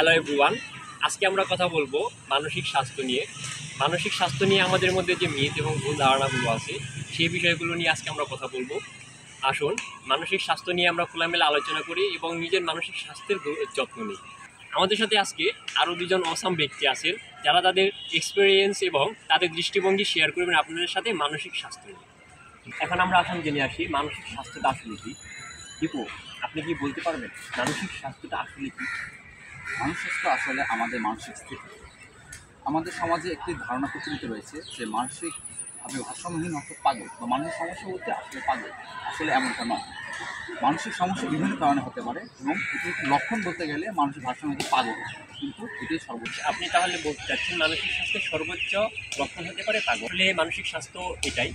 Hello everyone, আজকে আমরা কথা বলবো মানসিক স্বাস্থ্য নিয়ে। মানসিক স্বাস্থ্য নিয়ে আমাদের মধ্যে যে মিথ এবং ভুল ধারণাগুলো আছে সেই বিষয়গুলো নিয়ে আজকে আমরা কথা বলবো। আসুন মানসিক স্বাস্থ্য নিয়ে আমরা খোলামেলা আলোচনা করি এবং নিজের মানসিক স্বাস্থ্যের যত্ন নিই। আমাদের সাথে আজকে আরও দুজন অসাম ব্যক্তি আছেন যারা তাদের এক্সপিরিয়েন্স এবং তাদের দৃষ্টিভঙ্গি শেয়ার করবেন আপনাদের সাথে মানসিক স্বাস্থ্য নিয়ে। এখন আমরা আসুন জেনে আসি মানসিক স্বাস্থ্যটা আসলে কী। দীপু, আপনি কি বলতে পারবেন মানসিক স্বাস্থ্যটা আসলে কী? মানসিক স্বাস্থ্য আসলে আমাদের মানসিক স্থিতি। আমাদের সমাজে একটি ধারণা প্রচলিত রয়েছে যে মানসিকভাবে ভারসাম্যহীন অর্থাৎ পাগল বা মানসিক সমস্যা বলতে আসলে পাগল। আসলে এমনটা নয়। মানসিক সমস্যা বিভিন্ন কারণে হতে পারে এবং এটির লক্ষণ বলতে গেলে মানসিক ভারসাম্য হতে পাগল, কিন্তু এটাই সর্বোচ্চ। আপনি তাহলে বলতে চাচ্ছেন মানসিক স্বাস্থ্যের সর্বোচ্চ লক্ষণ হতে পারে পাগল। আসলে মানসিক স্বাস্থ্য এটাই,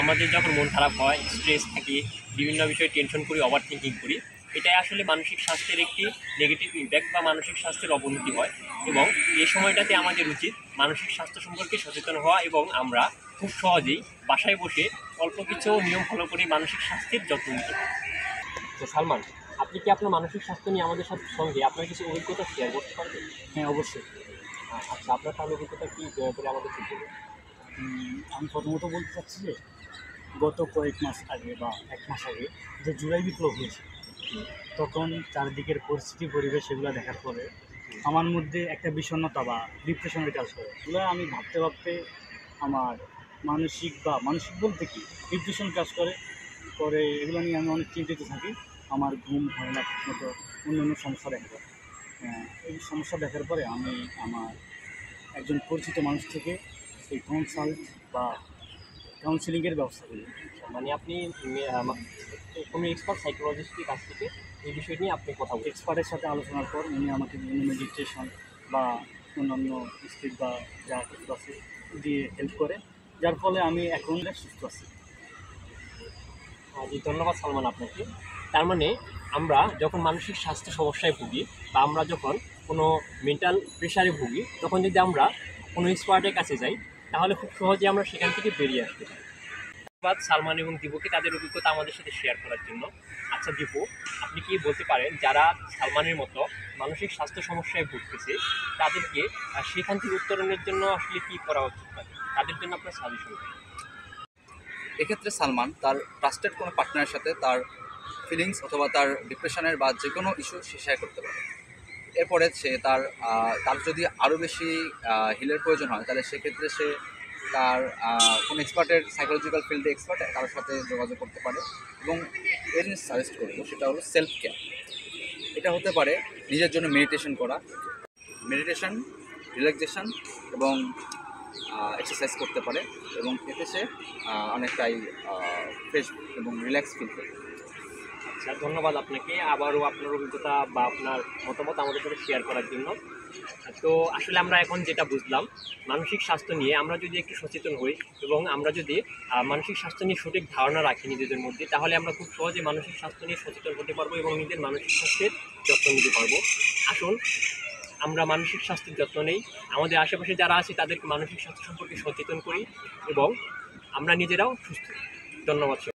আমাদের যখন মন খারাপ হয়, স্ট্রেস থাকে, বিভিন্ন বিষয়ে টেনশন করি, ওভার থিঙ্কিং করি, এটাই আসলে মানসিক স্বাস্থ্যের একটি নেগেটিভ ইম্প্যাক্ট বা মানসিক স্বাস্থ্যের অবনতি হয়। এবং এই সময়টাতে আমাদের উচিত মানসিক স্বাস্থ্য সম্পর্কে সচেতন হওয়া এবং আমরা খুব সহজেই বাসায় বসে অল্প কিছু নিয়ম ফলো করে মানসিক স্বাস্থ্যের যত্ন নিতে পারি। তো সালমান, আপনি কি আপনার মানসিক স্বাস্থ্য নিয়ে আমাদের সঙ্গে আপনার কিছু অভিজ্ঞতা শেয়ার করতে পারবেন? হ্যাঁ, অবশ্যই। আচ্ছা, আপনার তাহলে অভিজ্ঞতা কি দয়া করে আমাদের ঠিক বলুন। আমি প্রথমত বলতে চাচ্ছি যে গত কয়েক মাস আগে বা 1 মাস আগে যে জুলাই বিপ্লব হয়েছে, তখন চারদিকের পরিস্থিতি পরিবেশ এগুলো দেখার পরে আমার মধ্যে একটা বিষণ্ণতা বা ডিপ্রেশনের কাজ করে। এগুলো আমি ভাবতে ভাবতে আমার মানসিক বলতে কি ডিপ্রেশন কাজ করে করে এগুলো নিয়ে আমি অনেক চিন্তিত থাকি। আমার ঘুম হয় না ঠিকমতো, অন্যান্য সমস্যা দেখা যায়। এই সমস্যা দেখার পরে আমি আমার একজন পরিচিত মানুষ থেকে এই কনসাল্ট বা কাউন্সিলিংয়ের ব্যবস্থা করি। মানে আপনি কোনো এক্সপার্ট সাইকোলজিস্টের কাছ থেকে এই বিষয় নিয়ে আপনি কথা বলছেন। এক্সপার্টের সাথে আলোচনার পর উনি আমাকে বিভিন্ন মেডিটেশন বা অন্যান্য স্টেপ বা যা কিছু আছে দিয়ে হেল্প করে, যার ফলে আমি এখন সুস্থ আছি। জি, ধন্যবাদ সালমান আপনাকে। তার মানে আমরা যখন মানসিক স্বাস্থ্য সমস্যায় ভুগি বা আমরা যখন কোনো মেন্টাল প্রেশারে ভুগি, তখন যদি আমরা কোনো এক্সপার্টের কাছে যাই তাহলে খুব সহজে আমরা সেখান থেকে বেরিয়ে আসতে পারি। ধন্যবাদ সালমান এবং দীপুকে তাদের অভিজ্ঞতা আমাদের সাথে শেয়ার করার জন্য। আচ্ছা দীপু, আপনি কি বলতে পারেন যারা সালমানের মতো মানসিক স্বাস্থ্য সমস্যায় ভুগতেছে তাদেরকে সেখান থেকে উত্তরণের জন্য আসলে কী করা উচিত হয়, তাদের জন্য আপনার সাজেশন? এক্ষেত্রে সালমান তার ট্রাস্টেড কোনো পার্টনারের সাথে তার ফিলিংস অথবা তার ডিপ্রেশনের বা যে কোনো ইস্যু সে শেয়ার করতে পারে। এরপরে সে তার যদি আরও বেশি হিলের প্রয়োজন হয় তাহলে সেক্ষেত্রে সে তার কোনো এক্সপার্টের সাইকোলজিক্যাল ফিল্ডে এক্সপার্ট কারোর সাথে যোগাযোগ করতে পারে। এবং এর জিনিস সাজেস্ট করবো সেটা হলো সেলফ কেয়ার। এটা হতে পারে নিজের জন্য মেডিটেশন, রিল্যাক্সেশন এবং এক্সারসাইজ করতে পারে এবং এতে সে অনেকটাই ফ্রেশ এবং রিল্যাক্স ফিল করে। আচ্ছা, ধন্যবাদ আপনাকে আবারও আপনার অভিজ্ঞতা বা আপনার মতামত আমাদের সাথে শেয়ার করার জন্য। তো আসলে আমরা এখন যেটা বুঝলাম, মানসিক স্বাস্থ্য নিয়ে আমরা যদি একটু সচেতন হই এবং আমরা যদি মানসিক স্বাস্থ্য নিয়ে সঠিক ধারণা রাখি নিজেদের মধ্যে, তাহলে আমরা খুব সহজে মানসিক স্বাস্থ্য নিয়ে সচেতন হতে পারবো এবং নিজের মানসিক স্বাস্থ্যের যত্ন নিতে পারবো। আসুন আমরা মানসিক স্বাস্থ্যের যত্ন নেই, আমাদের আশেপাশে যারা আছে তাদেরকে মানসিক স্বাস্থ্য সম্পর্কে সচেতন করি এবং আমরা নিজেরাও সুস্থ। ধন্যবাদ।